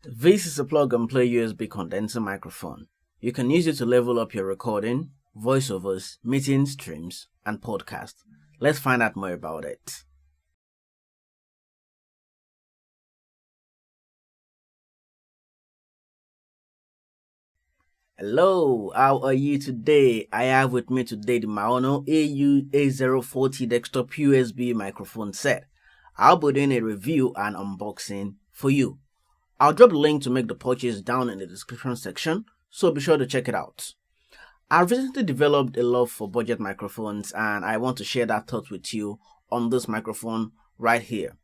This is a plug-and-play USB condenser microphone. You can use it to level up your recording, voiceovers, meeting streams, and podcasts. Let's find out more about it. Hello, how are you today? I have with me today the Maono AU-A04T desktop USB microphone set. I'll be doing a review and unboxing for you. I'll drop the link to make the purchase down in the description section, so be sure to check it out. I've recently developed a love for budget microphones and I want to share that thought with you on this microphone right here.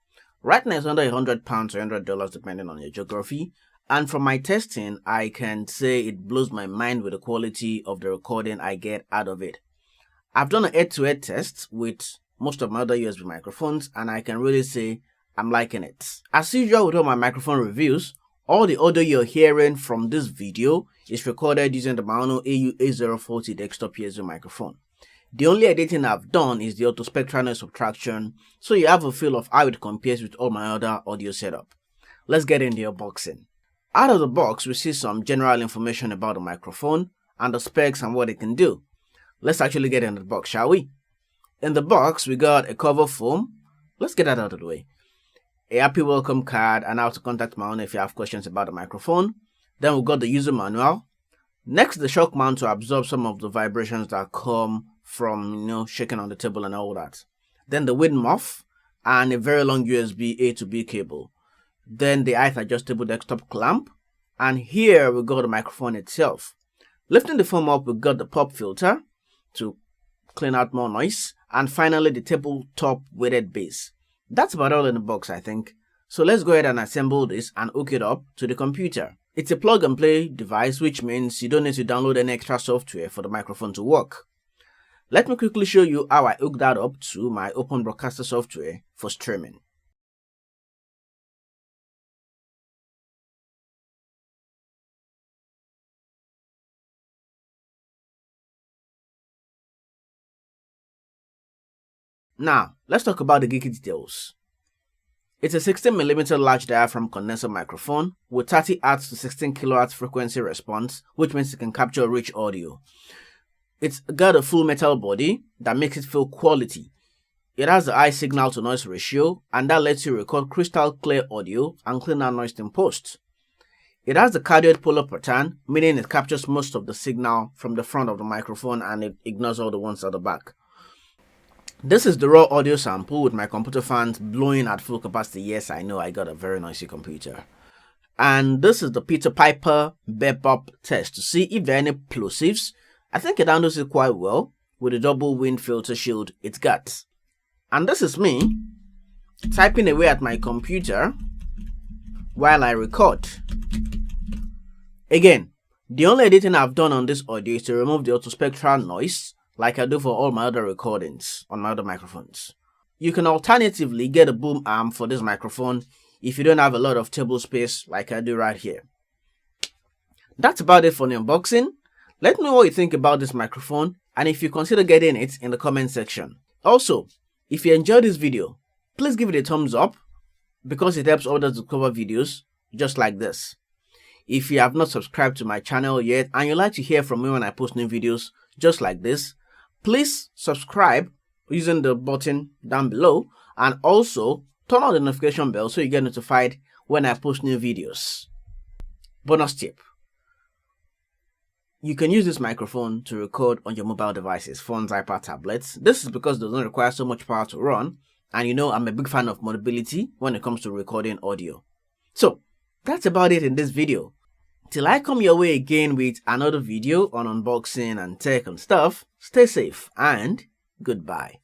Right now it's under £100 or $100 depending on your geography, and from my testing I can say it blows my mind with the quality of the recording I get out of it. I've done a head-to-head test with most of my other USB microphones and I can really say I'm liking it. As usual with all my microphone reviews, all the audio you're hearing from this video is recorded using the Maono AU-A04T desktop USB microphone. The only editing I've done is the auto spectral noise subtraction, so you have a feel of how it compares with all my other audio setup. Let's get into the unboxing. Out of the box, we see some general information about the microphone and the specs and what it can do. Let's actually get into the box, shall we? In the box, we got a cover foam. Let's get that out of the way. A happy welcome card and how to contact Maono if you have questions about the microphone. Then we got the user manual. Next, the shock mount to absorb some of the vibrations that come from, shaking on the table and all that. Then the wind muff and a very long USB A to B cable. Then the height adjustable desktop clamp. And here we got the microphone itself. Lifting the foam up, we got the pop filter to clean out more noise. And finally, the tabletop weighted base. That's about all in the box, I think. So let's go ahead and assemble this and hook it up to the computer. It's a plug and play device, which means you don't need to download any extra software for the microphone to work. Let me quickly show you how I hook that up to my Open Broadcaster software for streaming. Now, let's talk about the Geeky Details. It's a 16mm large diaphragm condenser microphone with 30 Hz to 16 kHz frequency response, which means it can capture rich audio. It's got a full metal body that makes it feel quality. It has a high signal to noise ratio, and that lets you record crystal clear audio and clean out noise in post. It has the cardioid polar pattern, meaning it captures most of the signal from the front of the microphone and it ignores all the ones at the back. This is the raw audio sample with my computer fans blowing at full capacity. Yes, I know I got a very noisy computer. And this is the Peter Piper bebop test to see if there are any plosives. I think it handles it quite well with the double wind filter shield it's got. And this is me typing away at my computer while I record. Again, the only editing I've done on this audio is to remove the auto spectral noise, like I do for all my other recordings on my other microphones. You can alternatively get a boom arm for this microphone if you don't have a lot of table space like I do right here. That's about it for the unboxing. Let me know what you think about this microphone and if you consider getting it in the comment section. Also, if you enjoyed this video, please give it a thumbs up because it helps others discover videos just like this. If you have not subscribed to my channel yet and you'd like to hear from me when I post new videos just like this, please subscribe using the button down below and also turn on the notification bell so you get notified when I post new videos. Bonus tip. You can use this microphone to record on your mobile devices, phones, iPad, tablets. This is because it doesn't require so much power to run, and I'm a big fan of mobility when it comes to recording audio. So, that's about it in this video. Till I come your way again with another video on unboxing and tech and stuff, stay safe and goodbye.